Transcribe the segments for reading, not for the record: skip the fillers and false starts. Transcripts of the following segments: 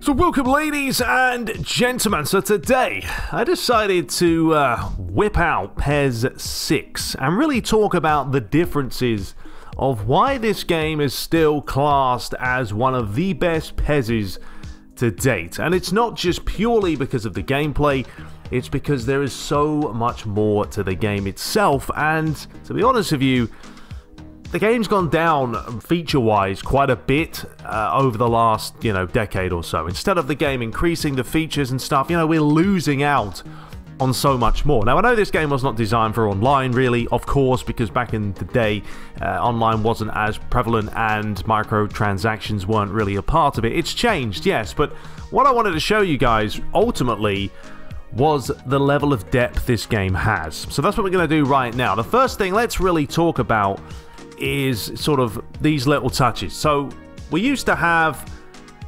So welcome, ladies and gentlemen. So today I decided to whip out PES 6 and really talk about the differences of why this game is still classed as one of the best PESs to date. And it's not just purely because of the gameplay, it's because there is so much more to the game itself. And to be honest with you, the game's gone down feature-wise quite a bit over the last, decade or so. Instead of the game increasing the features and stuff, we're losing out on so much more. Now, I know this game was not designed for online, really, of course, because back in the day, online wasn't as prevalent and microtransactions weren't really a part of it. It's changed, yes, but what I wanted to show you guys, ultimately, was the level of depth this game has. So that's what we're going to do right now. The first thing let's really talk about is sort of these little touches. So we used to have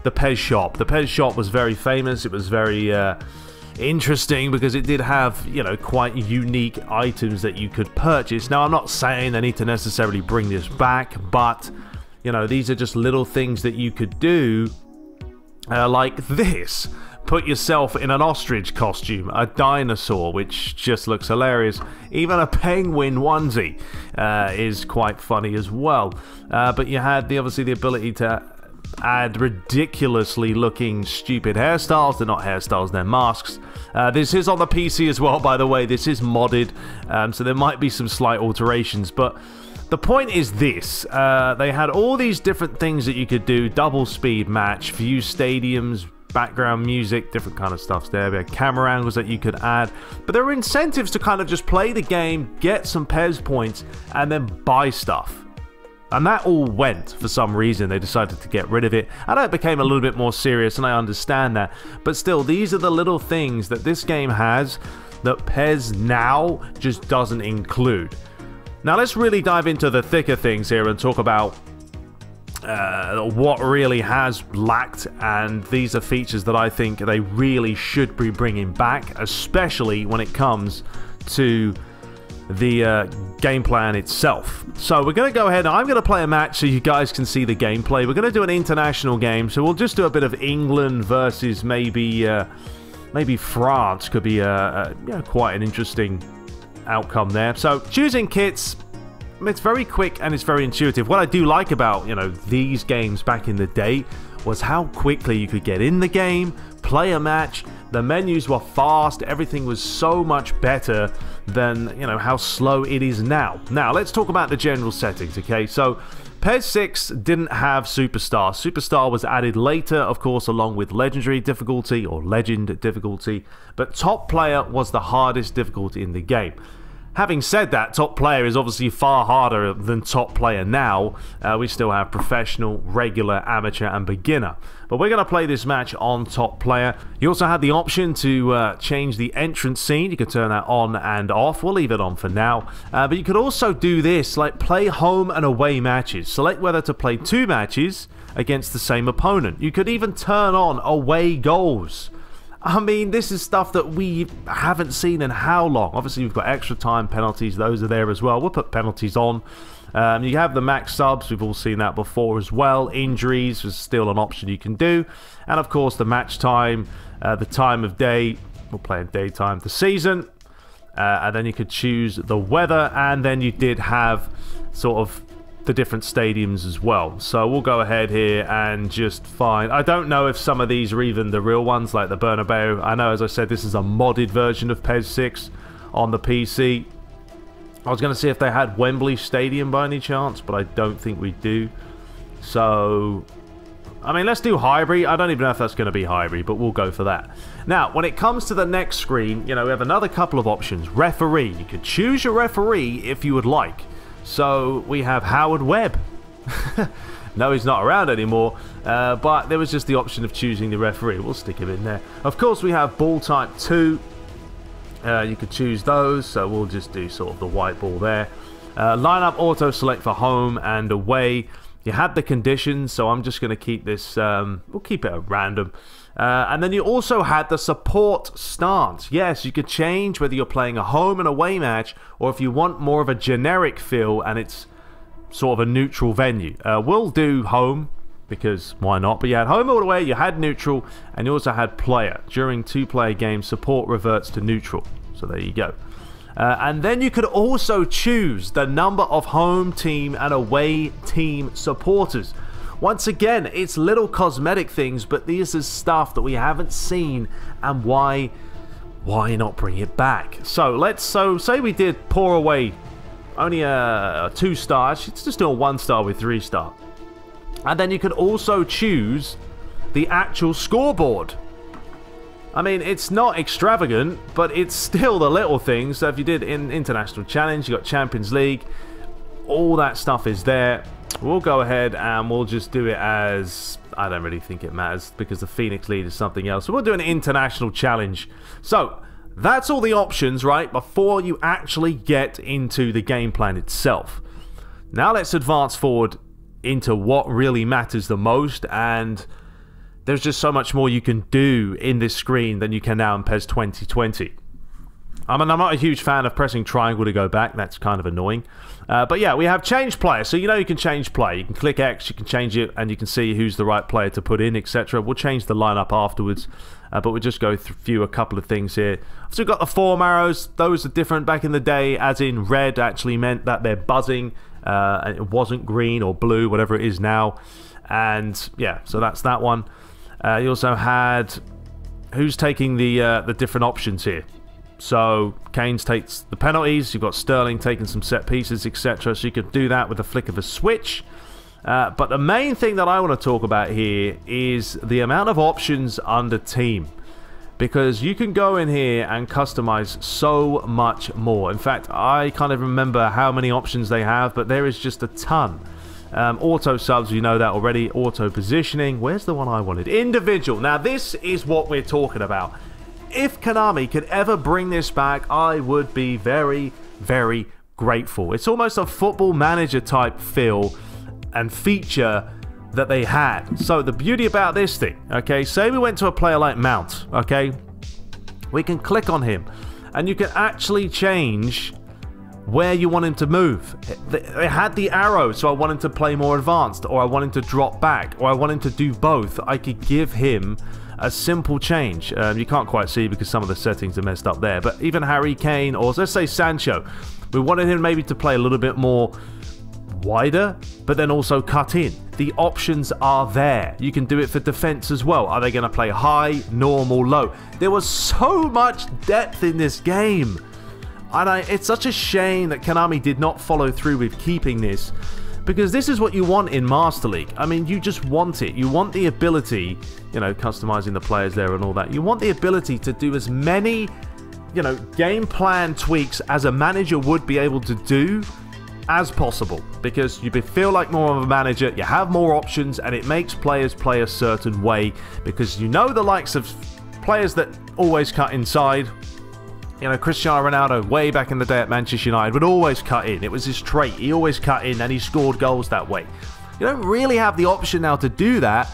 the Pes Shop. The Pes Shop was very famous. It was very interesting because it did have, quite unique items that you could purchase. Now, I'm not saying they need to necessarily bring this back, but, these are just little things that you could do, like this. Put yourself in an ostrich costume, a dinosaur, which just looks hilarious. Even a penguin onesie is quite funny as well. But you had obviously the ability to add ridiculously looking stupid hairstyles. They're not hairstyles, they're masks. This is on the PC as well, by the way. This is modded, so there might be some slight alterations, but the point is this. They had all these different things that you could do: double speed match, view stadiums, background music, different kind of stuffs there. We had camera angles that you could add, but there were incentives to kind of just play the game, get some PES points, and then buy stuff. And that all went for some reason. They decided to get rid of it. I know it became a little bit more serious, and I understand that, but still, these are the little things that this game has that PES now just doesn't include. Now let's really dive into the thicker things here and talk about what really has lacked, and these are features that I think they really should be bringing back, especially when it comes to the game plan itself. So we're going to go ahead, I'm going to play a match so you guys can see the gameplay. We're going to do an international game, so we'll just do a bit of England versus maybe France. Could be quite an interesting outcome there. So choosing kits, it's very quick and it's very intuitive. What I do like about, these games back in the day was how quickly you could get in the game, play a match. The menus were fast. Everything was so much better than, how slow it is now. Now, let's talk about the general settings, okay? So, PES 6 didn't have Superstar. Superstar was added later, of course, along with Legendary difficulty or Legend difficulty, but Top Player was the hardest difficulty in the game. Having said that, Top Player is obviously far harder than Top Player now. We still have Professional, Regular, Amateur, and Beginner. But we're going to play this match on Top Player. You also had the option to change the entrance scene. You could turn that on and off. We'll leave it on for now. But you could also do this, like play home and away matches. Select whether to play 2 matches against the same opponent. You could even turn on away goals. I mean, this is stuff that we haven't seen in how long? Obviously, we've got extra time penalties. Those are there as well. We'll put penalties on. You have the max subs. We've all seen that before as well. Injuries is still an option you can do. And, of course, the match time, the time of day. We'll play in daytime. The season. And then you could choose the weather. And then you did have sort of the different stadiums as well. So we'll go ahead here and just find, I don't know if some of these are even the real ones, like the Bernabeu. I know, as I said, this is a modded version of PES 6 on the PC. I was going to see if they had Wembley Stadium by any chance, but I don't think we do. So, I mean, let's do hybrid. I don't even know if that's going to be hybrid, but we'll go for that. Now, when it comes to the next screen, we have another couple of options. Referee. You could choose your referee if you would like. So we have Howard Webb. No, he's not around anymore, but there was just the option of choosing the referee. We'll stick him in there. Of course, we have ball type 2. You could choose those, so we'll just do sort of the white ball there. Lineup auto select for home and away. You had the conditions, so I'm just going to keep this, we'll keep it at random. And then you also had the support stance. Yes, you could change whether you're playing a home and away match, or if you want more of a generic feel and it's sort of a neutral venue. We'll do home, because why not? But you had home all the way, you had neutral, and you also had player. During two-player games, support reverts to neutral. So there you go. And then you could also choose the number of home team and away team supporters. Once again, it's little cosmetic things, but this is stuff that we haven't seen, and why not bring it back? So say we did poor away, only a 2-star. Actually, let's just do a 1-star with 3-star. And then you could also choose the actual scoreboard. I mean, it's not extravagant, but it's still the little things. So if you did in International Challenge, you got Champions League, all that stuff is there. We'll go ahead and we'll just do it as, I don't really think it matters because the Phoenix League is something else. So we'll do an International Challenge. So that's all the options, right, before you actually get into the game plan itself. Now let's advance forward into what really matters the most, and there's just so much more you can do in this screen than you can now in PES 2020. I mean, I'm not a huge fan of pressing triangle to go back. That's kind of annoying. But yeah, we have change player. So you know you can change player. You can click X, you can change it, and you can see who's the right player to put in, etc. We'll change the lineup afterwards. But we'll just go through a couple of things here. So we've got the form arrows. Those are different back in the day, as in red actually meant that they're buzzing. And it wasn't green or blue, whatever it is now. And yeah, so that's that one. You also had who's taking the different options here. So Keynes takes the penalties. You've got Sterling taking some set pieces, etc. So you could do that with a flick of a switch. But the main thing that I want to talk about here is the amount of options under team. Because you can go in here and customize so much more. In fact, I can't even remember how many options they have, but there is just a ton. Auto subs, you know that already. Auto positioning. Where's the one I wanted? Individual. Now, this is what we're talking about. If Konami could ever bring this back, I would be very, very grateful. It's almost a football manager type feel and feature that they had. So the beauty about this thing, okay, say we went to a player like Mount, okay, we can click on him and you can actually change where you want him to move. It had the arrow, so I want him to play more advanced, or I want him to drop back, or I want him to do both. I could give him a simple change. You can't quite see because some of the settings are messed up there, but even Harry Kane, or let's say Sancho, we wanted him maybe to play a little bit more wider, but then also cut in. The options are there. You can do it for defense as well. Are they going to play high, normal, low? There was so much depth in this game, and it's such a shame that Konami did not follow through with keeping this, because this is what you want in Master League. I mean, you just want it. You want the ability, you know, customizing the players there and all that. You want the ability to do as many, you know, game plan tweaks as a manager would be able to do as possible, because you feel like more of a manager, you have more options, and it makes players play a certain way, because you know the likes of players that always cut inside. You know, Cristiano Ronaldo, way back in the day at Manchester United, would always cut in. It was his trait. He always cut in, and he scored goals that way. You don't really have the option now to do that,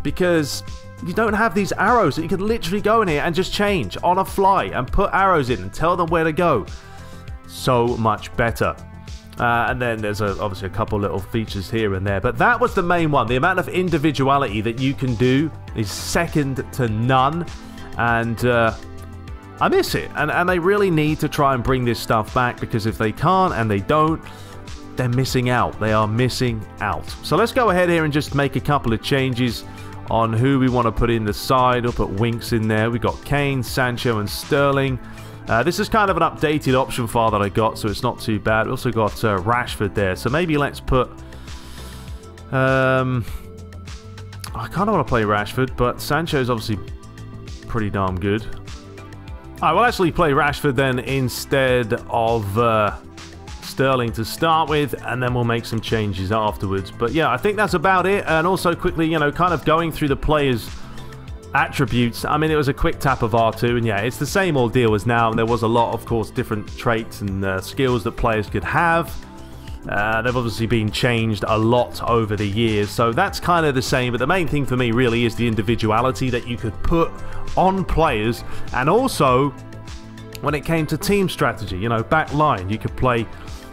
because you don't have these arrows that you could literally go in here and just change on a fly and put arrows in and tell them where to go. So much better. And then there's obviously a couple little features here and there, but that was the main one. The amount of individuality that you can do is second to none, and I miss it. And they really need to try and bring this stuff back, because if they can't and they don't, they're missing out. They are missing out. So let's go ahead here and just make a couple of changes on who we want to put in the side. We'll put Winks in there. We got Kane, Sancho, and Sterling. This is kind of an updated option file that I got, so it's not too bad. We also got Rashford there, so maybe let's put... I kind of want to play Rashford, but Sancho's obviously pretty darn good. Alright, we'll actually play Rashford then instead of Sterling to start with, and then we'll make some changes afterwards. But yeah, I think that's about it. And also quickly, you know, kind of going through the players' attributes. I mean, it was a quick tap of R2, and yeah, it's the same old deal as now. There was a lot, of course, different traits and skills that players could have. They've obviously been changed a lot over the years, so that's kind of the same. But the main thing for me really is the individuality that you could put on players, and also when it came to team strategy, you know, back line, you could play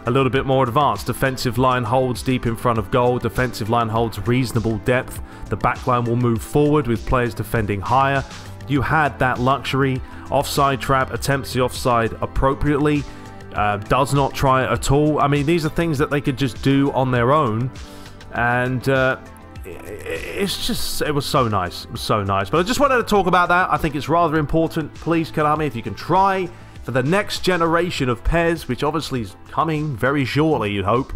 a little bit more advanced. Defensive line holds deep in front of goal. Defensive line holds reasonable depth. The back line will move forward with players defending higher. You had that luxury. Offside trap, attempts the offside appropriately. Does not try it at all. I mean, these are things that they could just do on their own. And it's just, it was so nice. It was so nice. But I just wanted to talk about that. I think it's rather important. Please, Konami, if you can try for the next generation of PES, which obviously is coming very shortly, you'd hope,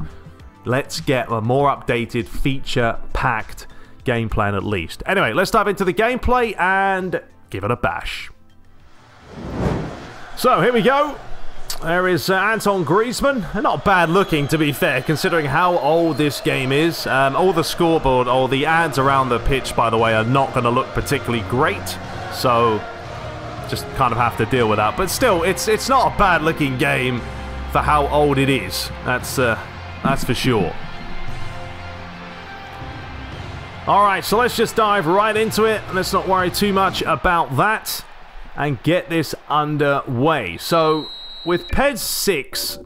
let's get a more updated, feature-packed game plan at least. Anyway, let's dive into the gameplay and give it a bash. So, here we go. There is Anton Griezmann. Not bad looking, to be fair, considering how old this game is. All the scoreboard, or the ads around the pitch, by the way, are not going to look particularly great. So, just kind of have to deal with that. But still, it's not a bad looking game for how old it is. That's for sure. Alright, so let's just dive right into it. Let's not worry too much about that and get this underway. So, with PES 6,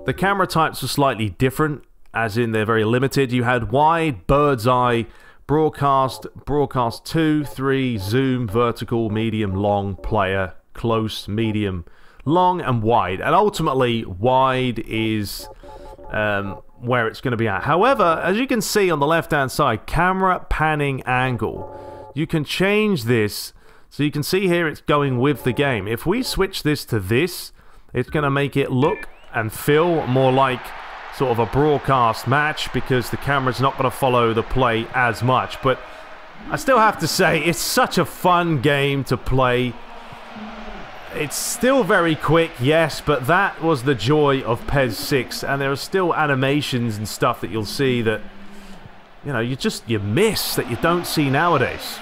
the camera types were slightly different, as in they're very limited. You had wide, bird's eye, broadcast, broadcast 2, 3, zoom, vertical, medium, long, player, close, medium, long, and wide. And ultimately, wide is where it's going to be at. However, as you can see on the left-hand side, camera panning angle. You can change this, so you can see here it's going with the game. If we switch this to this, it's going to make it look and feel more like sort of a broadcast match because the camera's not going to follow the play as much. But I still have to say, it's such a fun game to play. It's still very quick, yes, but that was the joy of PES 6. And there are still animations and stuff that you'll see that, you know, you miss, that you don't see nowadays.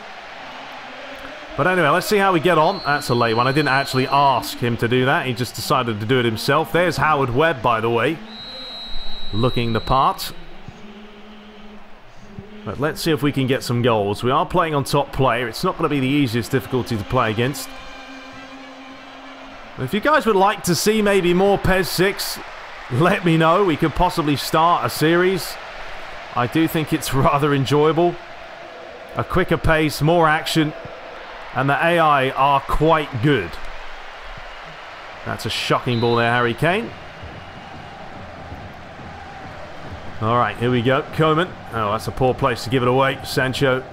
But anyway, let's see how we get on. That's a late one. I didn't actually ask him to do that. He just decided to do it himself. There's Howard Webb, by the way, looking the part. But let's see if we can get some goals. We are playing on top player. It's not going to be the easiest difficulty to play against. If you guys would like to see maybe more PES 6, let me know. We could possibly start a series. I do think it's rather enjoyable. A quicker pace, more action. And the AI are quite good. That's a shocking ball there, Harry Kane. Alright, here we go. Coman. Oh, that's a poor place to give it away. Sancho.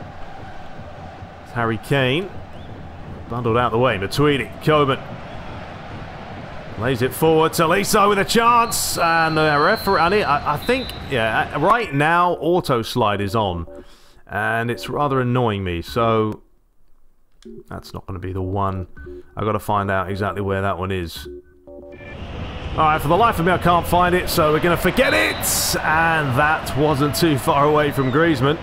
It's Harry Kane. Bundled out the way. Matuidi. Coman. Lays it forward. Tolisso with a chance. And the referee. I think, yeah, right now, auto slide is on. And it's rather annoying me. So that's not going to be the one. I've got to find out exactly where that one is. Alright, for the life of me I can't find it, so we're going to forget it! And that wasn't too far away from Griezmann.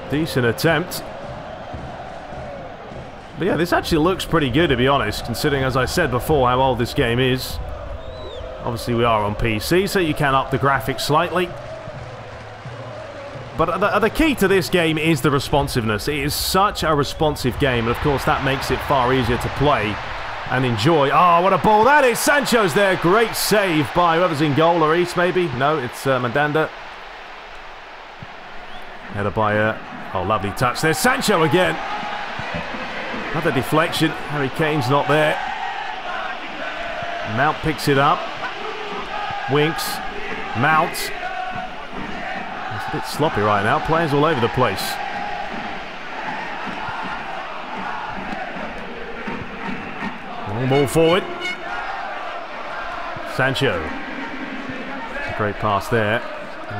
Decent attempt. But yeah, this actually looks pretty good, to be honest, considering, as I said before, how old this game is. Obviously we are on PC, so you can up the graphics slightly. But the key to this game is the responsiveness. It is such a responsive game, and of course that makes it far easier to play and enjoy. Oh, what a ball that is! Sancho's there. Great save by whoever's in goal, or East maybe. No, it's Mandanda. Header by oh, lovely touch there. Sancho again. Another deflection. Harry Kane's not there. Mount picks it up. Winks. Mount. A bit sloppy right now. Players all over the place. Long ball forward. Sancho. Great pass there.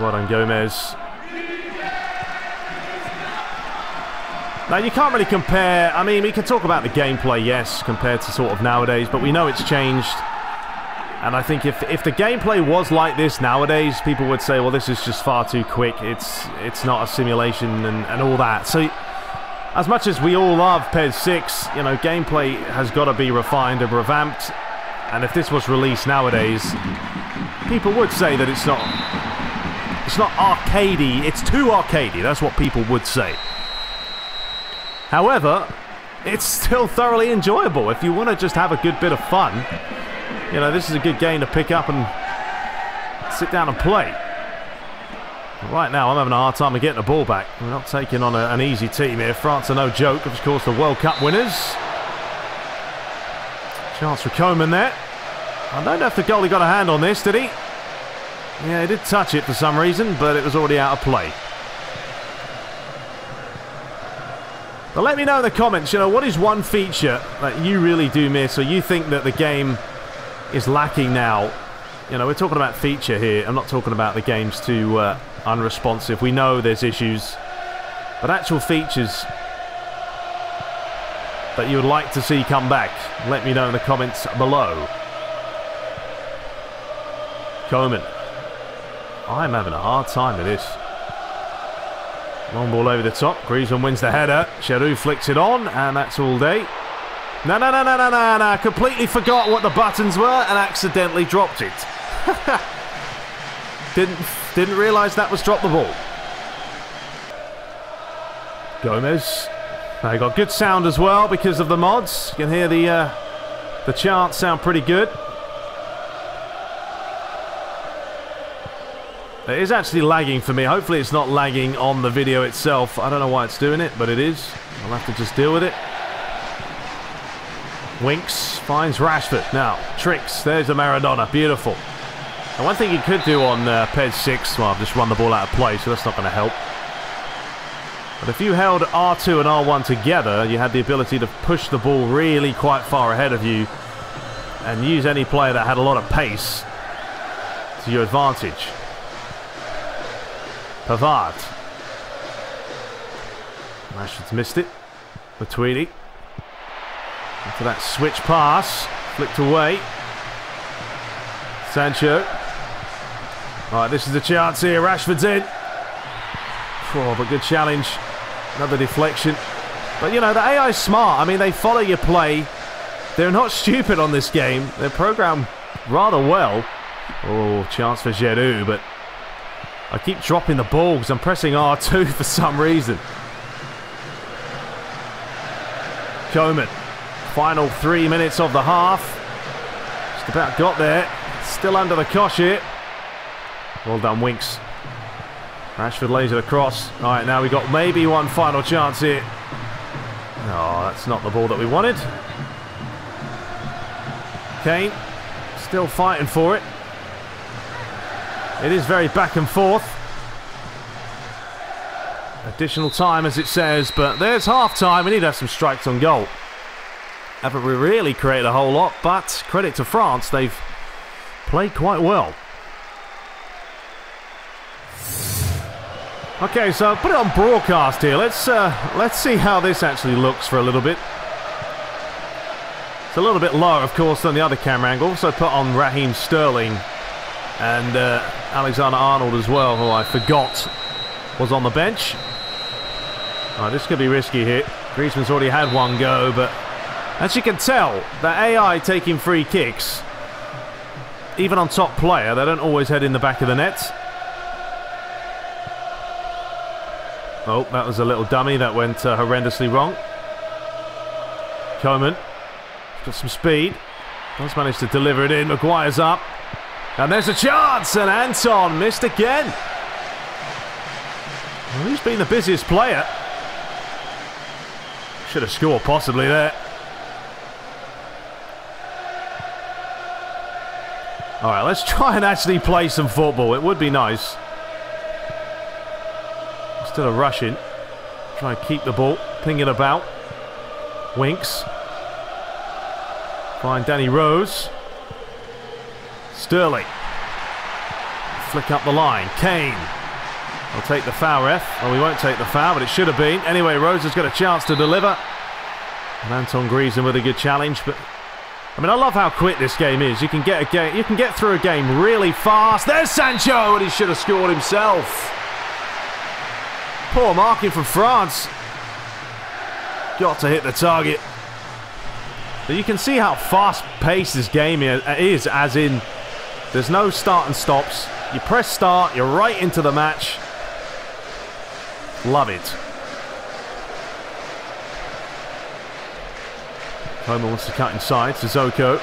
Well done, Gomez. Now, you can't really compare. I mean, we can talk about the gameplay, yes, compared to sort of nowadays, but we know it's changed. And I think if the gameplay was like this nowadays, people would say, well, this is just far too quick. It's not a simulation and all that. So, as much as we all love PES 6, you know, gameplay has got to be refined and revamped. And if this was released nowadays, people would say that it's not arcadey. It's too arcadey. That's what people would say. However, it's still thoroughly enjoyable. If you want to just have a good bit of fun, you know, this is a good game to pick up and sit down and play. Right now, I'm having a hard time of getting the ball back. We're not taking on an easy team here. France are no joke, of course, the World Cup winners. Chance for Coman there. I don't know if the goalie got a hand on this, did he? Yeah, he did touch it for some reason, but it was already out of play. But let me know in the comments, what is one feature that you really do miss, or you think that the game is lacking now? We're talking about feature here. I'm not talking about the game's too unresponsive. We know there's issues, but actual features that you would like to see come back. Let me know in the comments below. Coman. I'm having a hard time with this. Long ball over the top. Griezmann wins the header. Giroud flicks it on, and that's all day. No. Completely forgot what the buttons were and accidentally dropped it. Didn't realise that was drop the ball. Gomez. They got good sound as well because of the mods. You can hear the chants sound pretty good. It is actually lagging for me. Hopefully it's not lagging on the video itself. I don't know why it's doing it, but it is. I'll have to just deal with it. Winks finds Rashford. Now, tricks. There's a Maradona. Beautiful. And one thing you could do on PES 6, well, I've just run the ball out of play, so that's not going to help. But if you held R2 and R1 together, you had the ability to push the ball really quite far ahead of you and use any player that had a lot of pace to your advantage. Pavard. Rashford's missed it. Matuidi. After that switch pass, flicked away. Sancho. Alright, this is the chance here. Rashford's in. Oh, but good challenge. Another deflection. But the AI's smart. I mean, they follow your play. They're not stupid on this game. They're programmed rather well. Oh, chance for Giroud, but I keep dropping the ball because I'm pressing R2 for some reason. Coman. Final 3 minutes of the half. Just about got there. Still under the cosh here. Well done, Winks. Rashford lays it across. Alright, now we got maybe one final chance here. Oh, that's not the ball that we wanted. Kane. Still fighting for it. It is very back and forth. Additional time, as it says, but there's half time. We need to have some strikes on goal. Haven't really created a whole lot, but credit to France, they've played quite well. Okay, so put it on broadcast here. Let's see how this actually looks for a little bit. It's a little bit lower, of course, than the other camera angle. Also put on Raheem Sterling and Alexander-Arnold as well, who I forgot was on the bench. Alright, this could be risky here. Griezmann's already had one go, but as you can tell, the AI taking free kicks, even on top player, they don't always head in the back of the net. Oh, that was a little dummy. That went horrendously wrong. Coman. Got some speed. Does manage to deliver it in. Maguire's up. And there's a chance. And Anton missed again. Well, he's been the busiest player. Should have scored possibly there. Alright, let's try and actually play some football. It would be nice. Instead of rushing. Try and keep the ball. Ping it about. Winks. Find Danny Rose. Sterling. Flick up the line. Kane. I'll take the foul, ref. Well, we won't take the foul, but it should have been. Anyway, Rose has got a chance to deliver. And Anton Griezmann with a good challenge, but I mean, I love how quick this game is. You can get through a game really fast. There's Sancho, and he should have scored himself. Poor marking from France. Got to hit the target. But you can see how fast-paced this game is, as in, there's no start and stops. You press start, you're right into the match. Love it. Coman wants to cut inside. Sissoko.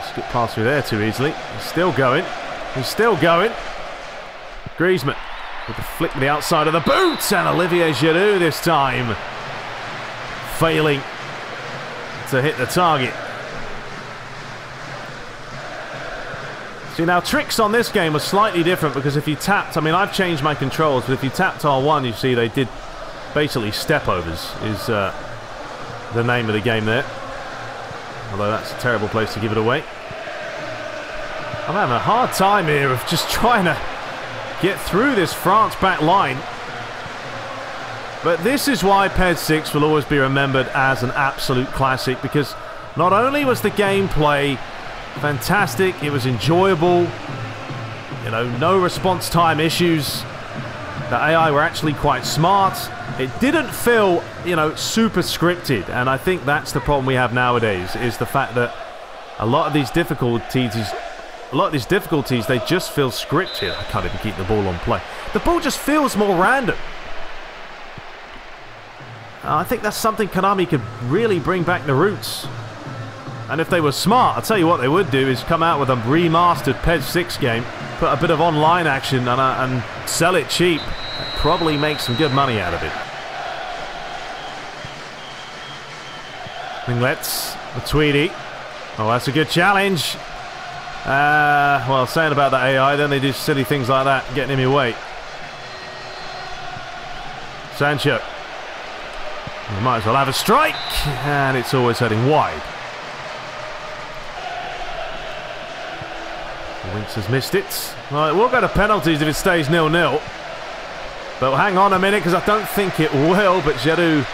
Skip past through there too easily. He's still going. He's still going. Griezmann with the flick to the outside of the boot, and Olivier Giroud this time failing to hit the target. See, now tricks on this game are slightly different because if you tapped, I mean, I've changed my controls, but if you tapped R1, you see they did basically step overs is the name of the game there. Although that's a terrible place to give it away. I'm having a hard time here of just trying to get through this France back line. But this is why PES 6 will always be remembered as an absolute classic, because not only was the gameplay fantastic, it was enjoyable, you know, no response time issues, the AI were actually quite smart, it didn't feel, you know, super scripted, and I think that's the problem we have nowadays, is the fact that a lot of these difficulties, they just feel scripted. I can't even keep the ball on play. The ball just feels more random. I think that's something Konami could really bring back the roots. And if they were smart, I'll tell you what they would do is come out with a remastered PES 6 game, put a bit of online action and sell it cheap. Probably make some good money out of it. Minglets, Tweedy. Oh, that's a good challenge. Well, saying about the AI, then they do silly things like that, getting in your way. Sancho. You might as well have a strike, and it's always heading wide. Winks has missed it. Well, it will go to penalties if it stays 0-0. But hang on a minute, because I don't think it will. But Giroud,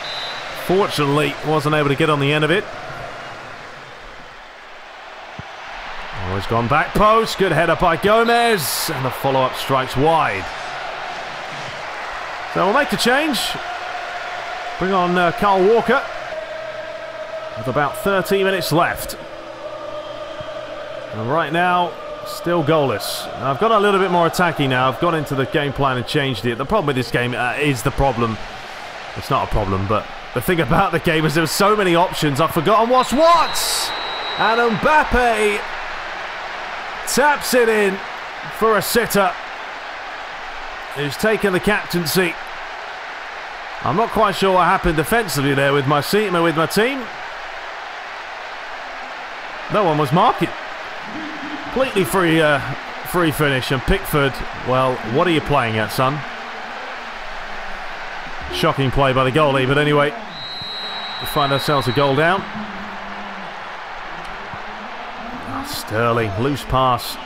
fortunately, wasn't able to get on the end of it. Oh, he's gone back post. Good header by Gomez. And the follow-up strikes wide. So we'll make a change. Bring on Carl Walker. With about 13 minutes left. And right now, still goalless. I've got a little bit more attacking now. I've gone into the game plan and changed it. The problem with this game is the problem. It's not a problem, but the thing about the game is there were so many options. I've forgotten what's what. And Mbappe taps it in for a sitter who's taken the captaincy. I'm not quite sure what happened defensively there with my team. No one was marking. Completely free finish, and Pickford, well, what are you playing at, son? Shocking play by the goalie, but anyway, we find ourselves a goal down. Oh, Sterling, loose pass.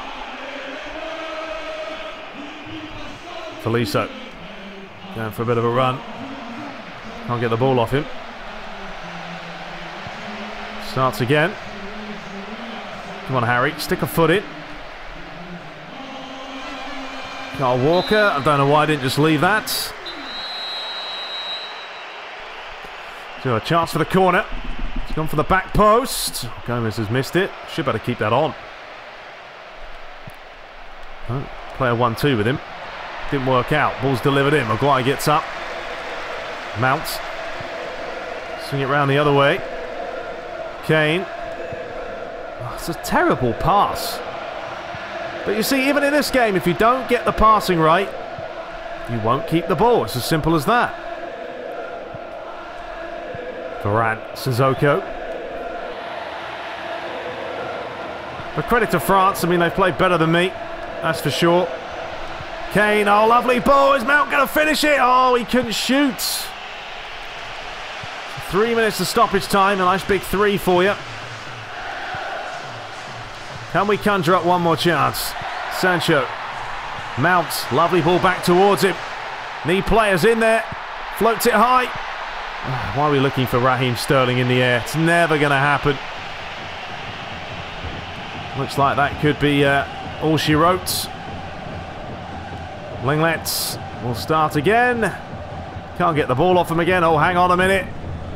Feliso going for a bit of a run. Can't get the ball off him. Starts again. Come on, Harry, stick a foot in. Carl Walker, I don't know why I didn't just leave that. So a chance for the corner. It's gone for the back post. Gomez has missed it. Should better keep that on. Oh, player 1-2 with him. Didn't work out. Ball's delivered in. Maguire gets up. Mount. Swing it round the other way. Kane. Oh, it's a terrible pass. But you see, even in this game, if you don't get the passing right, you won't keep the ball. It's as simple as that. Varane, Sissoko. But credit to France. I mean, they've played better than me. That's for sure. Kane, oh, lovely ball. Is Mount going to finish it? Oh, he couldn't shoot. 3 minutes to stoppage time. A nice big 3 for you. Can we conjure up one more chance? Sancho. Mount. Lovely ball back towards him. Need players in there. Floats it high. Why are we looking for Raheem Sterling in the air? It's never going to happen. Looks like that could be all she wrote. Linglets will start again. Can't get the ball off him again. Oh, hang on a minute.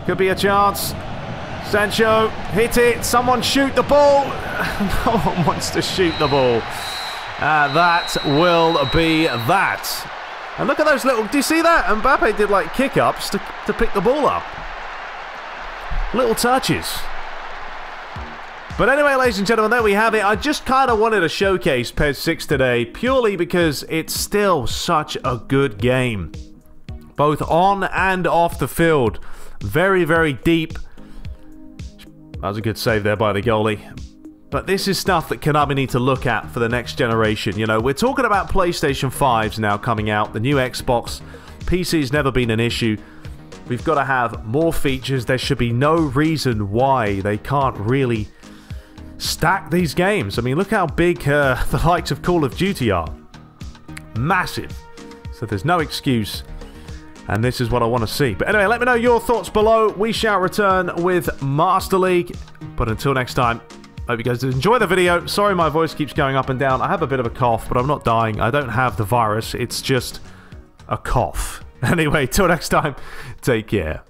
Could be a chance. Sancho, hit it. Someone shoot the ball. No one wants to shoot the ball. That will be that. And look at those little... Do you see that? Mbappe did like kick-ups to pick the ball up. Little touches. But anyway, ladies and gentlemen, there we have it. I just kind of wanted to showcase PES 6 today, purely because it's still such a good game. Both on and off the field. Very, very deep. That was a good save there by the goalie. But this is stuff that Konami need to look at for the next generation. You know, we're talking about PlayStation 5s now coming out, the new Xbox. PC's never been an issue. We've got to have more features. There should be no reason why they can't really stack these games. I mean, look how big the likes of Call of Duty are. Massive. So there's no excuse. And this is what I want to see. But anyway, let me know your thoughts below. We shall return with Master League. But until next time, hope you guys did enjoy the video. Sorry my voice keeps going up and down. I have a bit of a cough, but I'm not dying. I don't have the virus. It's just a cough. Anyway, till next time, take care.